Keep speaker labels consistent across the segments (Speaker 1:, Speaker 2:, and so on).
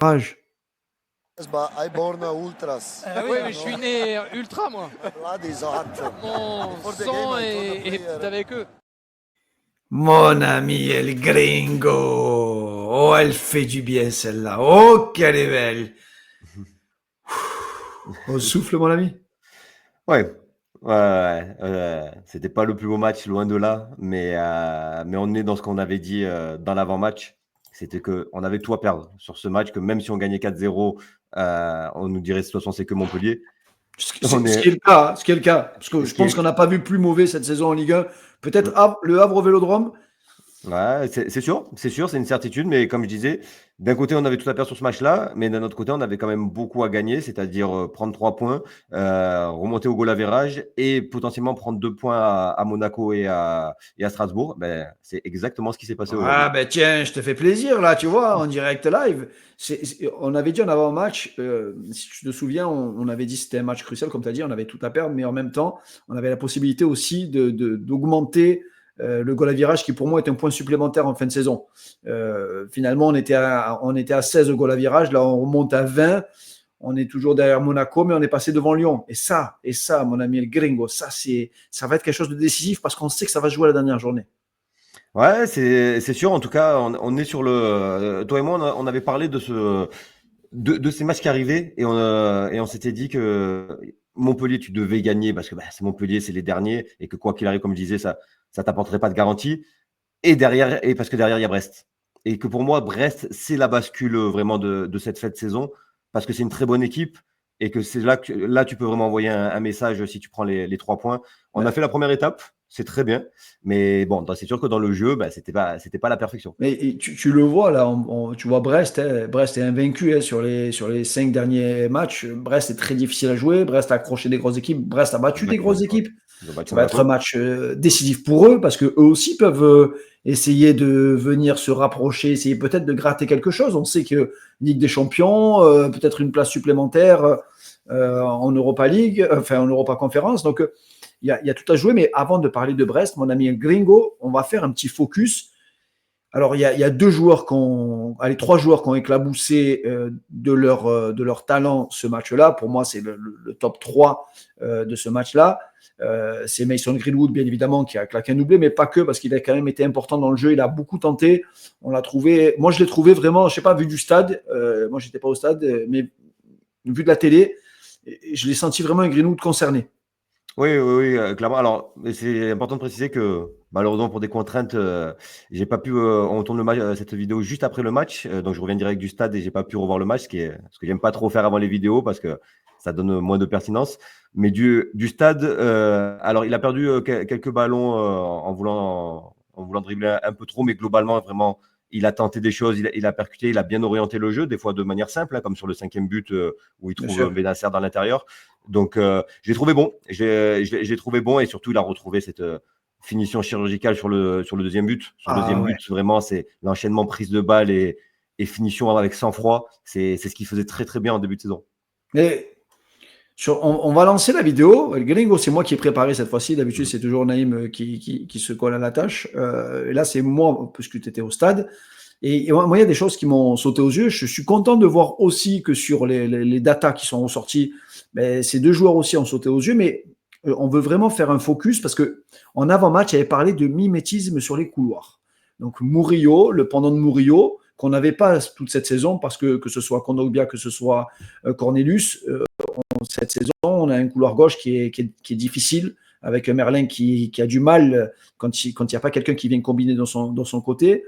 Speaker 1: Rage.
Speaker 2: But I born ultras.
Speaker 3: Oui, mais je suis né ultra, moi.
Speaker 2: Blood is hot.
Speaker 3: Mon
Speaker 2: Before the
Speaker 3: sang
Speaker 2: game, I told the
Speaker 3: est
Speaker 2: player.
Speaker 3: avec eux.
Speaker 1: Mon ami El Gringo. Oh, elle fait du bien celle-là. Oh, qu'elle est belle. On souffle, mon ami.
Speaker 4: Ouais. C'était pas le plus beau match, loin de là, mais on est dans ce qu'on avait dit dans l'avant-match. C'était qu'on avait tout à perdre sur ce match, que même si on gagnait 4-0, on nous dirait de toute façon c'est que Montpellier.
Speaker 1: Ce qui est le cas, ce qui est le cas. Parce que je pense qu'on n'a pas vu plus mauvais cette saison en Ligue 1. Peut-être le Havre au Vélodrome.
Speaker 4: Ouais, c'est sûr, c'est une certitude, mais comme je disais, d'un côté, on avait tout à perdre sur ce match-là, mais d'un autre côté, on avait quand même beaucoup à gagner, c'est-à-dire prendre 3 points, remonter au goal average et potentiellement prendre 2 points à Monaco et à Strasbourg. Ben, c'est exactement ce qui s'est passé aujourd'hui.
Speaker 1: Ah, ben tiens, je te fais plaisir, là, tu vois, en direct live. On avait dit en avant-match, si tu te souviens, on avait dit que c'était un match crucial, comme tu as dit, on avait tout à perdre, mais en même temps, on avait la possibilité aussi d'augmenter le goal à virage, qui pour moi est un point supplémentaire en fin de saison. Finalement, on était à 16 goal à virage, là, on remonte à 20. On est toujours derrière Monaco, mais on est passé devant Lyon. Et ça, mon ami El Gringo, ça va être quelque chose de décisif parce qu'on sait que ça va se jouer à la dernière journée.
Speaker 4: Ouais, c'est sûr. En tout cas, on est sur le. Toi et moi, on avait parlé de ces matchs qui arrivaient et on s'était dit que Montpellier, tu devais gagner parce que c'est Montpellier, c'est les derniers et que quoi qu'il arrive, comme je disais, ça t'apporterait pas de garantie. Et parce que derrière, il y a Brest. Et que pour moi, Brest, c'est la bascule vraiment de cette fin de saison parce que c'est une très bonne équipe et que c'est là que tu peux vraiment envoyer un message si tu prends les 3 points. On a fait la première étape, c'est très bien, mais bon, c'est sûr que dans le jeu, c'était pas la perfection.
Speaker 1: Mais tu le vois là, tu vois Brest, hein, Brest est invaincu hein, sur les 5 derniers matchs. Brest est très difficile à jouer, Brest a accroché des grosses équipes, Brest a battu des grosses équipes. Ça va être un match décisif pour eux parce qu'eux aussi peuvent essayer de venir se rapprocher, essayer peut-être de gratter quelque chose. On sait que Ligue des Champions, peut-être une place supplémentaire en Europa League, en Europa Conférence. Donc il y a tout à jouer. Mais avant de parler de Brest, mon ami Gringo, on va faire un petit focus. Alors, il y a 3 joueurs qui ont éclaboussé de leur talent ce match-là. Pour moi, c'est le top 3 de ce match-là. C'est Mason Greenwood, bien évidemment, qui a claqué un doublé, mais pas que, parce qu'il a quand même été important dans le jeu. Il a beaucoup tenté. On l'a trouvé. Moi, je l'ai trouvé vraiment, je ne sais pas, vu du stade. Moi, je n'étais pas au stade, mais vu de la télé, je l'ai senti vraiment un Greenwood concerné.
Speaker 4: Oui, clairement. Alors, c'est important de préciser que malheureusement pour des contraintes, j'ai pas pu. On tourne cette vidéo juste après le match, donc je reviens direct du stade et j'ai pas pu revoir le match, ce que j'aime pas trop faire avant les vidéos parce que ça donne moins de pertinence. Mais du stade, alors il a perdu quelques ballons en voulant dribbler un peu trop, mais globalement vraiment. Il a tenté des choses, il a percuté, il a bien orienté le jeu, des fois de manière simple, hein, comme sur le 5e but où il trouve Benacer dans l'intérieur. Donc, je l'ai trouvé bon. Je l'ai trouvé bon et surtout, il a retrouvé cette finition chirurgicale sur le deuxième but. Sur le deuxième but, vraiment, c'est l'enchaînement prise de balle et finition avec sang-froid. C'est ce qu'il faisait très, très bien en début de saison.
Speaker 1: Mais on va lancer la vidéo. Gringo, c'est moi qui ai préparé cette fois-ci. D'habitude, c'est toujours Naïm qui se colle à la tâche. Et là, c'est moi, puisque tu étais au stade. Et moi, il y a des choses qui m'ont sauté aux yeux. Je suis content de voir aussi que sur les datas qui sont ressorties, ces 2 joueurs aussi ont sauté aux yeux. Mais on veut vraiment faire un focus parce qu'en avant-match, il avait parlé de mimétisme sur les couloirs. Donc, Murillo, le pendant de Murillo, qu'on n'avait pas toute cette saison parce que ce soit Kondogbia, que ce soit Cornelius, cette saison, on a un couloir gauche qui est difficile, avec Merlin qui a du mal quand il n'y a pas quelqu'un qui vient combiner dans son côté.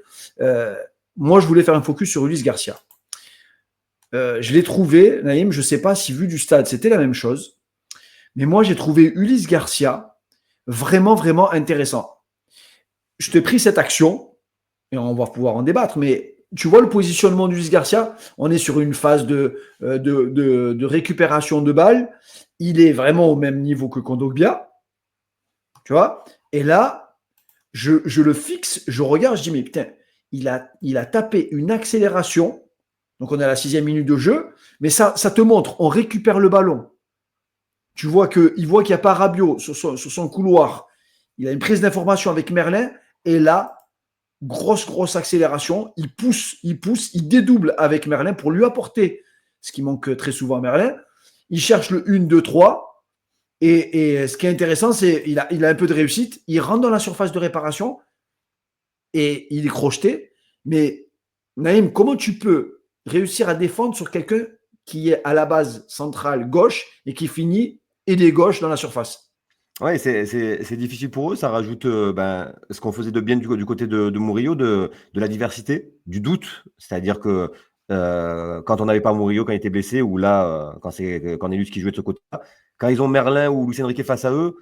Speaker 1: Moi, je voulais faire un focus sur Ulysse Garcia. Je l'ai trouvé, Naïm, je ne sais pas si vu du stade, c'était la même chose, mais moi, j'ai trouvé Ulysse Garcia vraiment, vraiment intéressant. Je te prie cette action, et on va pouvoir en débattre, mais tu vois le positionnement d'Ulysse Garcia, on est sur une phase de récupération de balles. Il est vraiment au même niveau que Kondogbia. Tu vois? Et là, je le fixe, je regarde, je dis, mais putain, il a tapé une accélération. Donc, on est à la 6e minute de jeu. Mais ça te montre, on récupère le ballon. Il voit qu'il n'y a pas Rabiot sur son couloir. Il a une prise d'information avec Merlin. Et là, grosse accélération, il pousse, il dédouble avec Merlin pour lui apporter ce qui manque très souvent à Merlin. Il cherche le 1, 2, 3. Et ce qui est intéressant, c'est qu'il a un peu de réussite. Il rentre dans la surface de réparation et il est crocheté. Mais Naïm, comment tu peux réussir à défendre sur quelqu'un qui est à la base centrale gauche et qui finit ailier gauche dans la surface?
Speaker 4: Ouais, c'est difficile pour eux. Ça rajoute ce qu'on faisait de bien du côté de Murillo, de la diversité, du doute. C'est-à-dire que quand on n'avait pas Murillo, quand il était blessé, ou là, quand c'est Cornelius qui jouait de ce côté-là, quand ils ont Merlin ou Luis Enrique face à eux,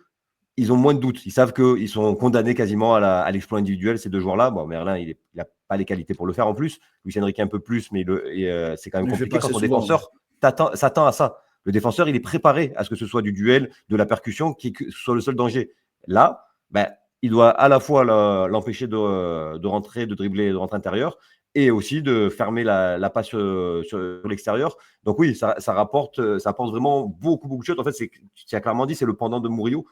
Speaker 4: ils ont moins de doutes. Ils savent qu'ils sont condamnés quasiment à l'exploit individuel, ces deux joueurs-là. Bon, Merlin, il n'a pas les qualités pour le faire en plus. Luis Enrique un peu plus, mais c'est quand même compliqué quand ton défenseur s'attend à ça. Le défenseur, il est préparé à ce que ce soit du duel, de la percussion, que ce soit le seul danger. Là, il doit à la fois l'empêcher de rentrer, de dribbler, de rentrer intérieur, et aussi de fermer la passe sur l'extérieur. Donc oui, ça apporte vraiment beaucoup de choses. En fait, tu as clairement dit, c'est le pendant de Murillo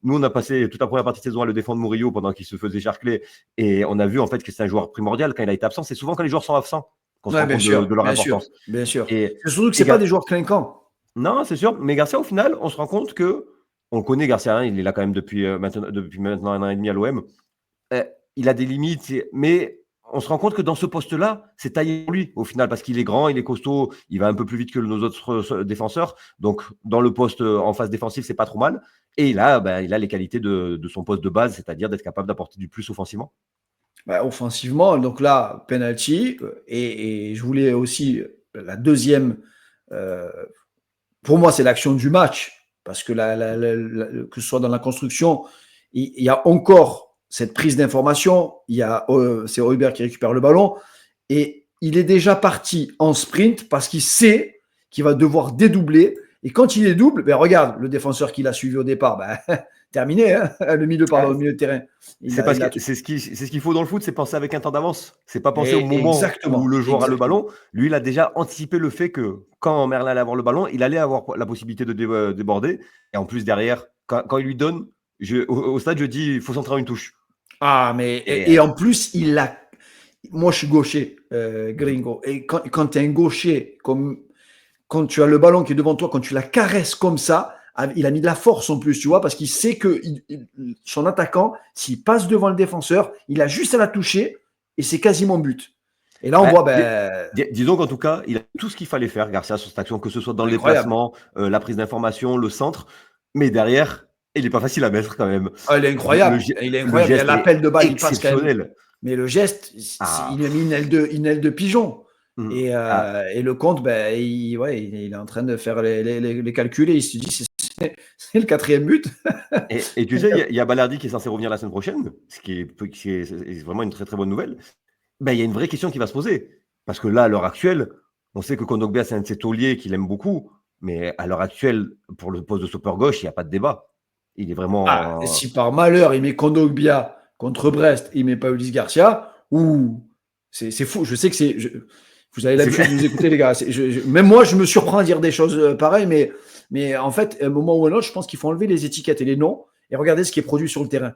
Speaker 4: nous, on a passé toute la première partie de saison à le défendre Murillo pendant qu'il se faisait charcler, et on a vu en fait que c'est un joueur primordial quand il a été absent. C'est souvent quand les joueurs sont absents qu'on se rend compte de leur importance.
Speaker 1: Bien sûr. Et surtout que c'est pas des joueurs clinquants.
Speaker 4: Non, c'est sûr. Mais Garcia, au final, on se rend compte que on connaît Garcia, hein, il est là quand même depuis maintenant 1 an et demi à l'OM. Il a des limites, mais on se rend compte que dans ce poste-là, c'est taillé pour lui au final, parce qu'il est grand, il est costaud, il va un peu plus vite que nos autres défenseurs. Donc, dans le poste en phase défensive, c'est pas trop mal. Et là, il a les qualités de son poste de base, c'est-à-dire d'être capable d'apporter du plus offensivement.
Speaker 1: Offensivement, donc là, penalty. Et je voulais aussi la deuxième. Pour moi, c'est l'action du match. Parce que que ce soit dans la construction, il y a encore cette prise d'information. C'est Højbjerg qui récupère le ballon. Et il est déjà parti en sprint parce qu'il sait qu'il va devoir dédoubler. Et quand il dédouble, regarde, le défenseur qui l'a suivi au départ, terminé, hein, le milieu de terrain.
Speaker 4: C'est ce qu'il faut dans le foot, c'est penser avec un temps d'avance. C'est pas penser au moment où le joueur a le ballon. Lui, il a déjà anticipé le fait que quand Merlin allait avoir le ballon, il allait avoir la possibilité de déborder. Et en plus, derrière, quand il lui donne, au stade, je dis, il faut centrer une touche.
Speaker 1: Ah, mais et en plus, il a. Moi, je suis gaucher, Gringo. Et quand tu es un gaucher, quand tu as le ballon qui est devant toi, quand tu la caresses comme ça, il a mis de la force en plus, tu vois, parce qu'il sait que son attaquant, s'il passe devant le défenseur, il a juste à la toucher et c'est quasiment but. Et là, on voit.
Speaker 4: Disons qu'en tout cas, il a tout ce qu'il fallait faire, Garcia, sur cette action, que ce soit dans le déplacement, la prise d'information, le centre. Mais derrière, il n'est pas facile à mettre quand même.
Speaker 1: Ah, il est incroyable. Il est incroyable. Il y a l'appel de balle, il passe quand même. Mais le geste, il a mis une aile de pigeon. Et le compte, il est en train de faire les calculs et il se dit c'est le 4e but.
Speaker 4: et tu sais, il y a Balerdi qui est censé revenir la semaine prochaine, ce qui est vraiment une très très bonne nouvelle. Il y a une vraie question qui va se poser. Parce que là, à l'heure actuelle, on sait que Kondogbia, c'est un de ses tauliers qu'il aime beaucoup. Mais à l'heure actuelle, pour le poste de stopper gauche, il n'y a pas de débat. Il est vraiment.
Speaker 1: Si par malheur, il met Kondogbia contre Brest, il ne met pas Ulysse Garcia, c'est fou. Je sais que vous avez l'habitude de nous écouter, les gars. Même moi, je me surprends à dire des choses pareilles, mais en fait, à un moment ou à un autre, je pense qu'il faut enlever les étiquettes et les noms et regarder ce qui est produit sur le terrain.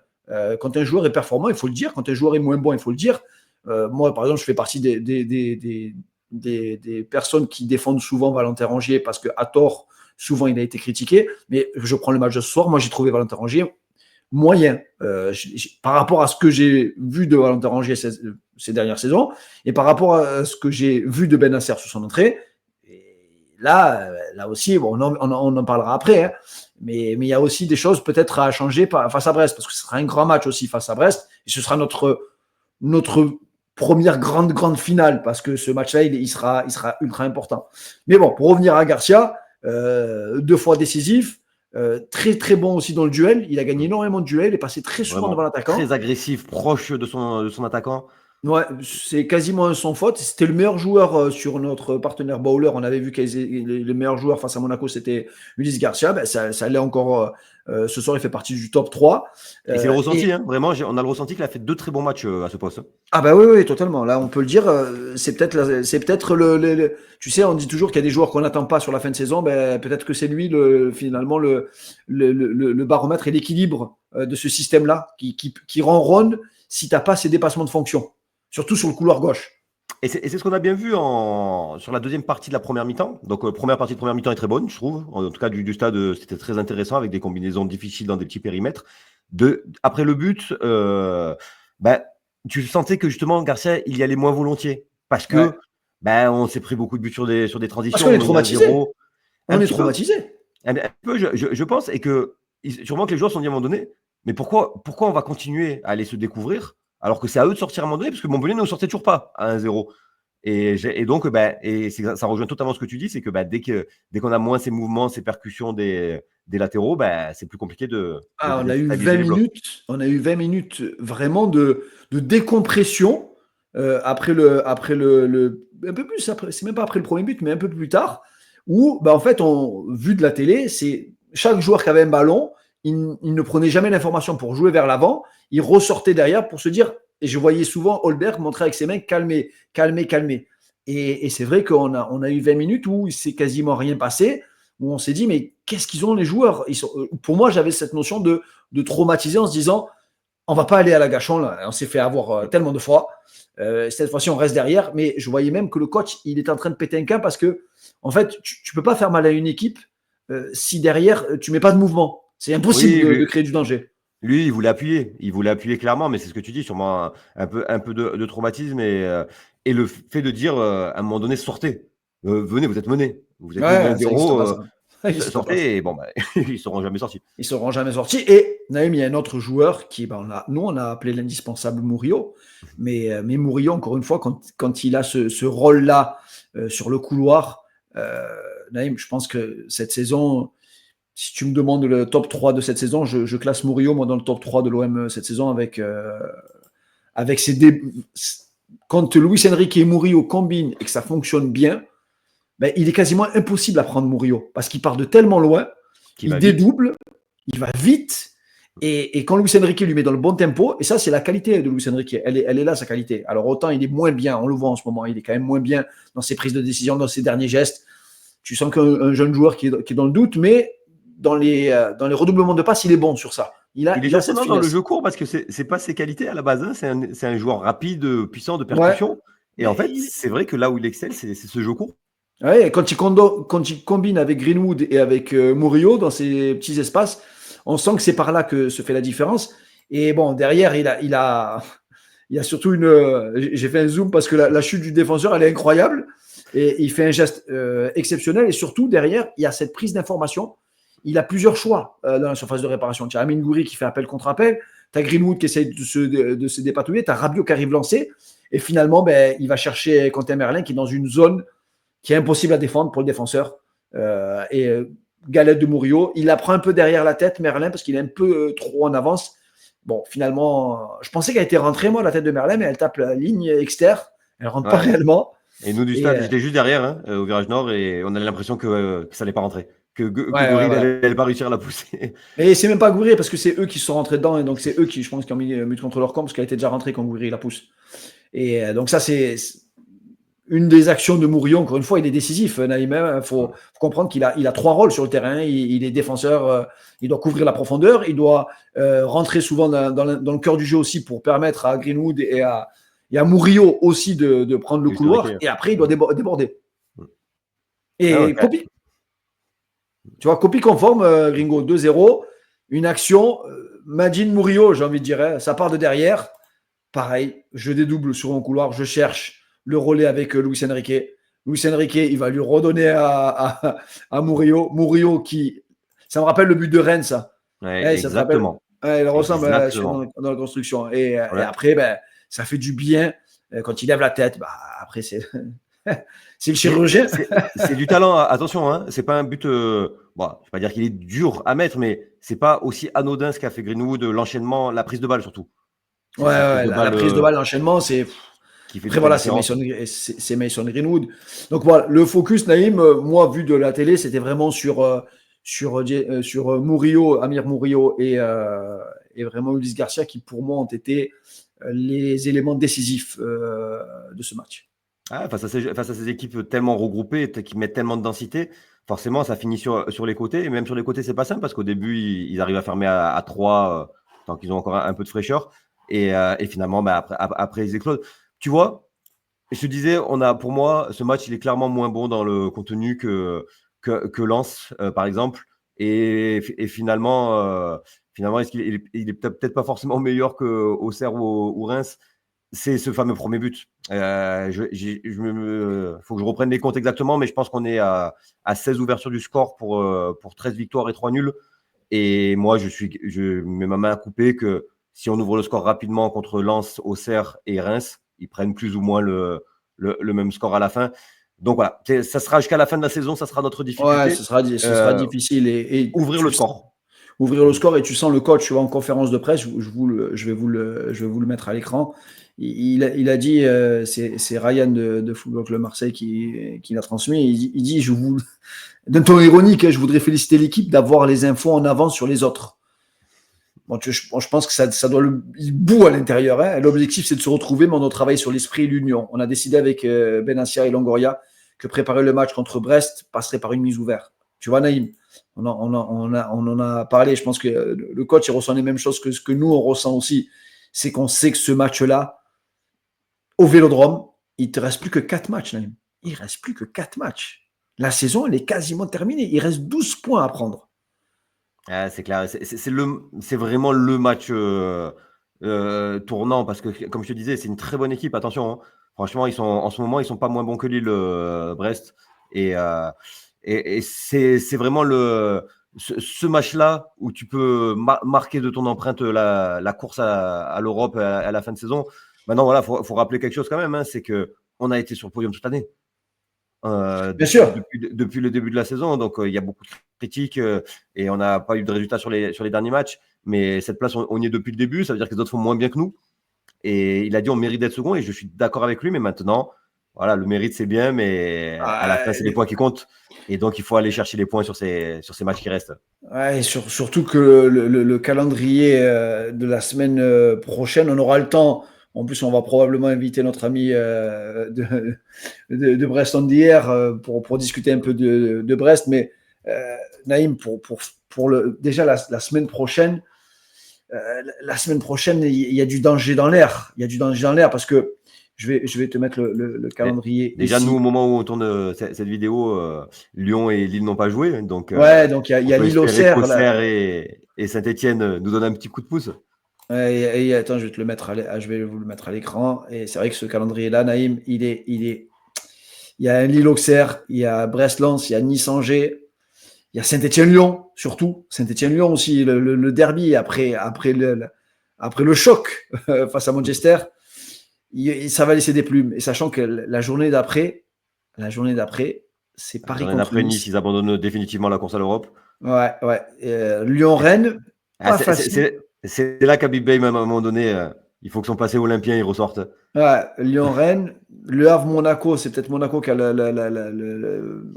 Speaker 1: Quand un joueur est performant, il faut le dire. Quand un joueur est moins bon, il faut le dire. Moi, par exemple, je fais partie des personnes qui défendent souvent Valentin Rongier parce qu'à tort, souvent, il a été critiqué. Mais je prends le match de ce soir. Moi, j'ai trouvé Valentin Rongier moyen par rapport à ce que j'ai vu de Valentin Rongier ces dernières saisons et par rapport à ce que j'ai vu de Ben Nasser sur son entrée. Et là aussi, on en parlera après, hein, mais il y a aussi des choses peut-être à changer face à Brest, parce que ce sera un grand match aussi face à Brest et ce sera notre première grande finale, parce que ce match-là, il sera ultra important. Mais bon, pour revenir à Garcia, 2 fois décisif, très très bon aussi dans le duel. Il a gagné énormément de duels, il est passé très souvent devant l'attaquant.
Speaker 4: Très agressif, proche de son attaquant.
Speaker 1: Ouais, c'est quasiment sans faute. C'était le meilleur joueur sur notre partenaire Bowler. On avait vu que les meilleurs joueurs face à Monaco, c'était Ulysse Garcia. Ça l'est encore. Ce soir, il fait partie du top 3.
Speaker 4: Et c'est le ressenti, hein, vraiment. On a le ressenti qu'il a fait 2 très bons matchs à ce poste.
Speaker 1: Ah oui, totalement. Là, on peut le dire. C'est peut-être tu sais, on dit toujours qu'il y a des joueurs qu'on n'attend pas sur la fin de saison. Peut-être que c'est lui finalement le baromètre et l'équilibre de ce système-là qui ronronne, si tu n'as pas ces dépassements de fonction, surtout sur le couloir gauche.
Speaker 4: Et c'est ce qu'on a bien vu sur la deuxième partie de la première mi-temps. Donc, première partie de première mi-temps est très bonne, je trouve. En tout cas, du stade, c'était très intéressant avec des combinaisons difficiles dans des petits périmètres. Après le but, tu sentais que justement, Garcia, il y allait moins volontiers. Parce que on s'est pris beaucoup de buts sur des transitions.
Speaker 1: Parce qu'on est traumatisé. On est
Speaker 4: peu.
Speaker 1: traumatisé.
Speaker 4: Un peu, je pense, et que sûrement que les joueurs se sont dit à un moment donné, mais pourquoi on va continuer à aller se découvrir alors que c'est à eux de sortir à un moment donné, parce que Montpellier ne sortait toujours pas à 1-0. Et donc, ça rejoint totalement ce que tu dis, c'est que dès qu'on a moins ces mouvements, ces percussions des latéraux, c'est plus compliqué
Speaker 1: on a eu 20 minutes vraiment de décompression après le un peu plus après, c'est même pas après le premier but, mais un peu plus tard, où en fait, vu de la télé, c'est chaque joueur qui avait un ballon, il ne prenait jamais l'information pour jouer vers l'avant, il ressortait derrière pour se dire, et je voyais souvent Holberg montrer avec ses mains, calmez. Et c'est vrai qu'on a eu 20 minutes où il s'est quasiment rien passé, où on s'est dit, mais qu'est-ce qu'ils ont les joueurs? Pour moi, j'avais cette notion de traumatiser en se disant, on va pas aller à la Gachon, là. On s'est fait avoir tellement de fois. Cette fois-ci, on reste derrière, mais je voyais même que le coach, il est en train de péter un câble parce que, en fait, tu peux pas faire mal à une équipe si derrière, tu mets pas de mouvement. C'est impossible de créer du danger.
Speaker 4: Lui, il voulait appuyer clairement, mais c'est ce que tu dis, sûrement un peu de traumatisme et le fait de dire à un moment donné, sortez, venez, vous êtes menés, vous êtes 1-0, sortez, et ils seront jamais sortis.
Speaker 1: Ils seront jamais sortis. Et Naïm, il y a un autre joueur qui, nous, on a appelé l'indispensable Murillo, mais Murillo, encore une fois, quand il a ce rôle-là sur le couloir, Naïm, je pense que cette saison, si tu me demandes le top 3 de cette saison, je classe Murillo, moi, dans le top 3 de l'OM cette saison avec ses quand Luis Enrique et Murillo combinent et que ça fonctionne bien, il est quasiment impossible à prendre Murillo parce qu'il part de tellement loin, il dédouble, il va vite. Et quand Luis Enrique lui met dans le bon tempo, et ça, c'est la qualité de Luis Enrique, elle est là, sa qualité. Alors, autant il est moins bien, on le voit en ce moment, il est quand même moins bien dans ses prises de décision, dans ses derniers gestes. Tu sens qu'un jeune joueur qui est dans le doute, mais dans les redoublements de passes, il est bon sur ça. Il
Speaker 4: est surprenant dans le jeu court parce que c'est pas ses qualités à la base. Hein. C'est un joueur rapide, puissant, de percussion. Ouais. Et en fait, c'est vrai que là où il excelle, c'est ce jeu court.
Speaker 1: Ouais, quand il combine avec Greenwood et avec Murillo dans ces petits espaces, on sent que c'est par là que se fait la différence. Et bon, derrière, il a surtout j'ai fait un zoom parce que la chute du défenseur, elle est incroyable. Et il fait un geste exceptionnel. Et surtout, derrière, il y a cette prise d'information. Il a plusieurs choix dans la surface de réparation. Tu as Amine Gouiri qui fait appel contre appel. Tu as Greenwood qui essaye de se dépatouiller. Tu as Rabiot qui arrive lancé. Et finalement, il va chercher Quentin Merlin qui est dans une zone qui est impossible à défendre pour le défenseur. Galette de Murillo. Il la prend un peu derrière la tête, Merlin, parce qu'il est un peu trop en avance. Bon, finalement, je pensais qu'elle était rentrée, moi, la tête de Merlin, mais elle tape la ligne externe. Elle ne rentre pas réellement.
Speaker 4: Et nous, du stade, j'étais juste derrière, au virage nord, et on avait l'impression que ça n'allait pas rentrer. Que Gouiri n'allait pas réussir à la pousser.
Speaker 1: Mais c'est même pas Gouiri, parce que c'est eux qui se sont rentrés dedans, et donc c'est eux qui, je pense, qui ont mis but contre leur camp, parce qu'elle était déjà rentrée quand Gouiri la pousse. Et donc ça, c'est une des actions de Murillo. Encore une fois, il est décisif, Naïm. Il faut comprendre qu'il a 3 rôles sur le terrain. Il est défenseur, il doit couvrir la profondeur, il doit rentrer souvent dans le cœur du jeu aussi pour permettre à Greenwood et à Murillo aussi de prendre le couloir, et après il doit déborder. Et Kopi, tu vois, Kopi conforme, Gringo, 2-0, une action, Madine Murillo, j'ai envie de dire, ça part de derrière, pareil, je dédouble sur mon couloir, je cherche le relais avec Luis Enrique. Luis Enrique, il va lui redonner à Murillo. Murillo qui, ça me rappelle le but de Rennes, ça.
Speaker 4: Ouais, exactement.
Speaker 1: Il ressemble dans la construction. Et après, ça fait du bien quand il lève la tête. Après, c'est le chirurgien.
Speaker 4: C'est du talent, attention. Hein, c'est pas un but. Je vais pas dire qu'il est dur à mettre, mais c'est pas aussi anodin ce qu'a fait Greenwood, l'enchaînement, la prise de balle surtout.
Speaker 1: La prise de balle, l'enchaînement, c'est. Après, voilà, c'est Mason Greenwood. Donc voilà, le focus, Naïm, moi, vu de la télé, c'était vraiment sur Murillo, Amir Murillo et vraiment Ulysse Garcia qui, pour moi, ont été les éléments décisifs de ce match.
Speaker 4: Face à ces équipes tellement regroupées, qui mettent tellement de densité, forcément, ça finit sur les côtés. Et même sur les côtés, c'est pas simple parce qu'au début, ils arrivent à fermer à 3 tant qu'ils ont encore un peu de fraîcheur. Et finalement, après, ils éclosent. Tu vois, je te disais, pour moi, ce match, il est clairement moins bon dans le contenu que Lens, par exemple. Et finalement, est-ce qu'il est peut-être pas forcément meilleur qu'Auxerre ou Reims? C'est ce fameux premier but. Faut que je reprenne les comptes exactement, mais je pense qu'on est à 16 ouvertures du score pour 13 victoires et 3 nuls. Et moi, je mets ma main à couper que si on ouvre le score rapidement contre Lens, Auxerre et Reims, ils prennent plus ou moins le même score à la fin. Donc voilà, ça sera jusqu'à la fin de la saison, ça sera notre difficulté.
Speaker 1: Ouais, ce sera difficile. Et
Speaker 4: ouvrir le score.
Speaker 1: Ouvrir le score, et tu sens le coach, tu vois, en conférence de presse, je vais vous le mettre à l'écran. Il a dit, c'est Ryan de Football Club Marseille qui l'a transmis. Il dit, d'un ton ironique, je voudrais féliciter l'équipe d'avoir les infos en avance sur les autres. Bon, je pense que ça doit il bout à l'intérieur. Hein. L'objectif, c'est de se retrouver, mais on doit travailler sur l'esprit et l'union. On a décidé avec Benassia et Longoria que préparer le match contre Brest passerait par une mise ouverte. Tu vois, Naïm, on en a parlé. Je pense que le coach, il ressent les mêmes choses que ce que nous, on ressent aussi. C'est qu'on sait que ce match-là, au Vélodrome, il ne te reste plus que 4 matchs, Naïm. Il ne reste plus que 4 matchs. La saison, elle est quasiment terminée. Il reste 12 points à prendre.
Speaker 4: Ah, c'est clair, c'est vraiment le match tournant parce que, comme je te disais, c'est une très bonne équipe. Attention, hein. Franchement, en ce moment, ils sont pas moins bons que Lille, Brest. Et c'est vraiment ce match-là où tu peux marquer de ton empreinte la course à l'Europe à la fin de saison. Maintenant, voilà, faut rappeler quelque chose quand même, hein, c'est que on a été sur le podium toute l'année.
Speaker 1: Bien sûr.
Speaker 4: Depuis le début de la saison, donc il y a beaucoup de critiques et on n'a pas eu de résultats sur les derniers matchs, mais cette place, on y est depuis le début, ça veut dire que les autres font moins bien que nous, et il a dit on mérite d'être second, et je suis d'accord avec lui, mais maintenant, voilà, le mérite c'est bien, mais à la fin c'est les points qui comptent, et donc il faut aller chercher les points sur ces matchs qui restent.
Speaker 1: Ouais, surtout que le calendrier de la semaine prochaine, on aura le temps. En plus, on va probablement inviter notre ami de Brest on d'hier pour discuter un peu de Brest. Mais Naïm, déjà la semaine prochaine, il y a du danger dans l'air. Il y a du danger dans l'air parce que je vais te mettre le calendrier.
Speaker 4: Déjà,
Speaker 1: ici.
Speaker 4: nous, au moment où on tourne cette vidéo, Lyon et Lille n'ont pas joué. Donc,
Speaker 1: donc il y a Lille-Auxerre.
Speaker 4: Et Saint-Etienne nous donne un petit coup de pouce.
Speaker 1: Et attends, je vais vous le mettre à l'écran. Et c'est vrai que ce calendrier-là, Naïm, il y a un Lille-Auxerre, il y a Brest-Lens, il y a Nice-Angers, il y a Saint-Etienne-Lyon, surtout. Saint-Etienne-Lyon aussi, le derby après le choc face à Manchester. Ça va laisser des plumes. Et sachant que la journée d'après, c'est Paris contre
Speaker 4: Nice, ils abandonnent définitivement la course à l'Europe.
Speaker 1: Ouais. Lyon-Rennes, pas facile.
Speaker 4: C'est là qu'Habib Bey, même à un moment donné, il faut que son passé olympien il ressorte.
Speaker 1: Ouais, Lyon-Rennes, Le Havre-Monaco, c'est peut-être Monaco qui a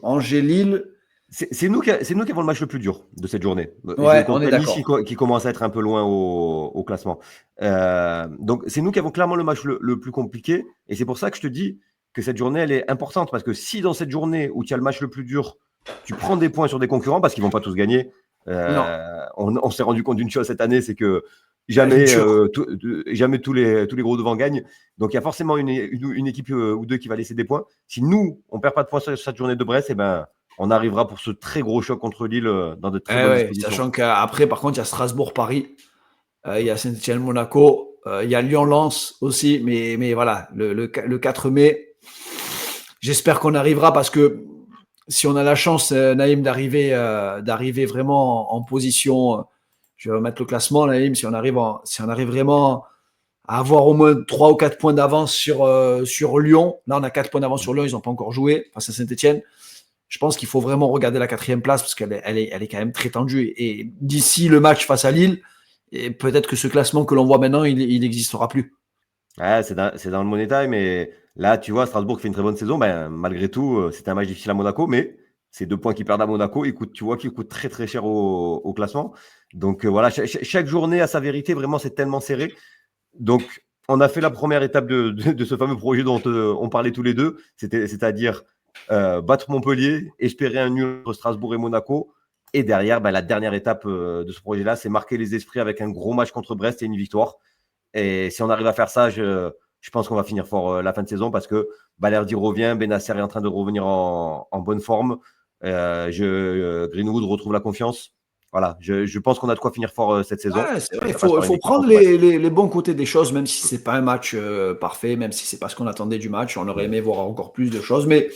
Speaker 1: Angers-Lille.
Speaker 4: C'est nous qui avons le match le plus dur de cette journée.
Speaker 1: Ouais, on est d'accord.
Speaker 4: Nice qui commence à être un peu loin au classement. Donc, c'est nous qui avons clairement le match le plus compliqué. Et c'est pour ça que je te dis que cette journée, elle est importante. Parce que si dans cette journée où tu as le match le plus dur, tu prends des points sur des concurrents, parce qu'ils ne vont pas tous gagner, on s'est rendu compte d'une chose cette année, c'est que jamais tous les gros devant gagnent. Donc, il y a forcément une équipe ou deux qui va laisser des points. Si nous, on ne perd pas de points sur cette journée de Brest, on arrivera pour ce très gros choc contre Lille dans de très bonnes dispositions.
Speaker 1: Sachant qu'après, par contre, il y a Strasbourg-Paris, il y a Saint-Etienne-Monaco, il y a Lyon-Lens aussi, mais voilà, le 4 mai, j'espère qu'on arrivera parce que si on a la chance, Naïm, d'arriver vraiment en position, je vais remettre le classement, Naïm, si on arrive vraiment à avoir au moins 3 ou 4 points d'avance sur Lyon, là on a 4 points d'avance sur Lyon, ils n'ont pas encore joué face à Saint-Etienne. Je pense qu'il faut vraiment regarder la 4e place parce qu'elle est quand même très tendue. Et d'ici le match face à Lille, et peut-être que ce classement que l'on voit maintenant, il n'existera plus.
Speaker 4: Ouais, c'est dans le Money Time. Mais là, tu vois, Strasbourg fait une très bonne saison. Malgré tout, c'était un match difficile à Monaco. Mais ces 2 points qu'ils perdent à Monaco, tu vois qu'ils coûtent très, très cher au classement. Donc voilà, chaque journée a sa vérité. Vraiment, c'est tellement serré. Donc, on a fait la première étape de ce fameux projet dont on parlait tous les deux. C'est-à-dire battre Montpellier, espérer un nul entre Strasbourg et Monaco, et derrière la dernière étape de ce projet-là, c'est marquer les esprits avec un gros match contre Brest et une victoire, Et si on arrive à faire ça, je pense qu'on va finir fort la fin de saison parce que Balerdi revient, Benasser est en train de revenir en bonne forme. Greenwood retrouve la confiance. Voilà, je pense qu'on a de quoi finir fort cette saison.
Speaker 1: Ouais, c'est vrai, il faut prendre les bons côtés des choses, même si c'est pas un match parfait, même si c'est pas ce qu'on attendait du match. On aurait aimé voir encore plus de choses, mais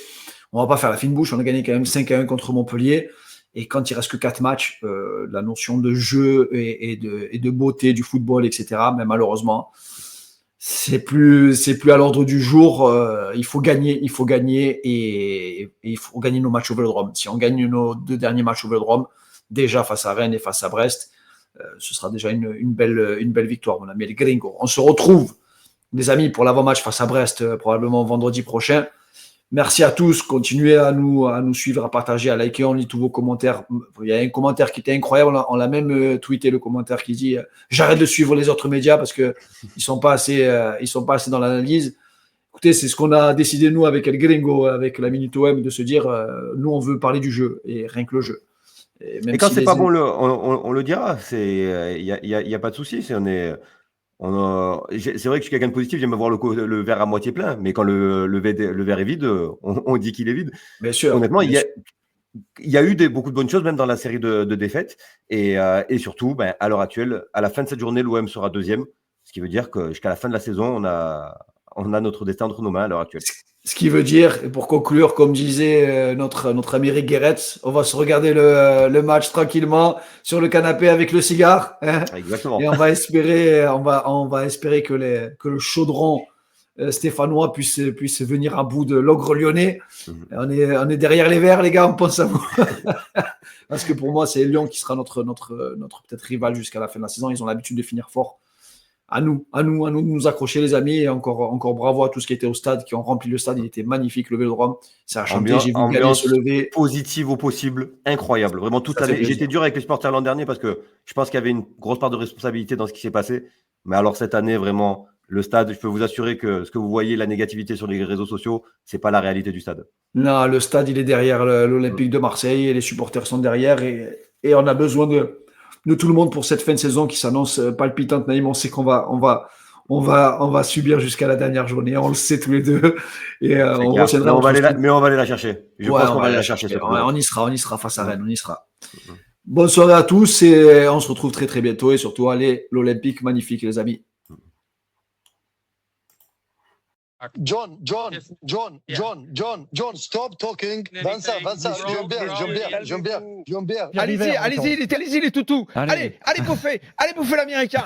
Speaker 1: on va pas faire la fine bouche. On a gagné quand même 5-1 contre Montpellier. Et quand il reste que 4 matchs, la notion de jeu et de beauté du football, etc., mais malheureusement, c'est plus à l'ordre du jour. Il faut gagner et il faut gagner nos matchs au Vélodrome. Si on gagne nos 2 derniers matchs au Vélodrome, déjà face à Rennes et face à Brest, ce sera déjà une belle victoire, mon ami El Gringo. On se retrouve, les amis, pour l'avant-match face à Brest, probablement vendredi prochain. Merci à tous. Continuez à nous suivre, à partager, à liker. On lit tous vos commentaires. Il y a un commentaire qui était incroyable. On l'a même tweeté, le commentaire qui dit j'arrête de suivre les autres médias parce que ils sont pas assez dans l'analyse. Écoutez, c'est ce qu'on a décidé nous avec El Gringo, avec la Minute OM, de se dire nous on veut parler du jeu et rien que le jeu.
Speaker 4: Et quand c'est pas bon, on le dira. Il y a pas de souci. C'est vrai que je suis quelqu'un de positif, j'aime voir le verre à moitié plein, mais quand le verre est vide, on dit qu'il est vide.
Speaker 1: Bien sûr.
Speaker 4: Honnêtement, il y a eu beaucoup de bonnes choses, même dans la série de défaites. Et surtout, à l'heure actuelle, à la fin de cette journée, l'OM sera deuxième, ce qui veut dire que jusqu'à la fin de la saison, on a notre destin entre nos mains à l'heure actuelle.
Speaker 1: Ce qui veut dire, et pour conclure, comme disait notre ami Rick Guéretz, on va se regarder le match tranquillement sur le canapé avec le cigare. Hein,
Speaker 4: exactement.
Speaker 1: Et on va espérer que le chaudron stéphanois puisse venir à bout de l'ogre lyonnais. On est derrière les Verts, les gars, on pense à vous. Parce que pour moi, c'est Lyon qui sera notre peut-être rival jusqu'à la fin de la saison. Ils ont l'habitude de finir fort. À nous de nous accrocher, les amis. Et encore bravo à tous qui étaient au stade, qui ont rempli le stade. Il était magnifique, le Vélodrome. Ça a chanté, j'ai vu Gallet se lever.
Speaker 4: Positive au possible, incroyable. Vraiment, toute l'année. J'étais dur avec les supporters l'an dernier parce que je pense qu'il y avait une grosse part de responsabilité dans ce qui s'est passé. Mais alors, cette année, vraiment, le stade, je peux vous assurer que ce que vous voyez, la négativité sur les réseaux sociaux, c'est pas la réalité du stade.
Speaker 1: Non, le stade, il est derrière l'Olympique de Marseille et les supporters sont derrière et on a besoin de tout le monde pour cette fin de saison qui s'annonce palpitante. Naïm, on sait qu'on va subir jusqu'à la dernière journée. On le sait tous les deux. Et on retiendra.
Speaker 4: Mais on va aller la chercher. Je pense qu'on va aller la chercher.
Speaker 1: On y sera face à Rennes. On y sera. Bonne soirée à tous et on se retrouve très très bientôt. Et surtout, allez, l'Olympique, magnifique, les amis.
Speaker 2: John, stop talking. Vincent, Jean-Pierre.
Speaker 3: Allez-y les toutous. Allez bouffer l'américain.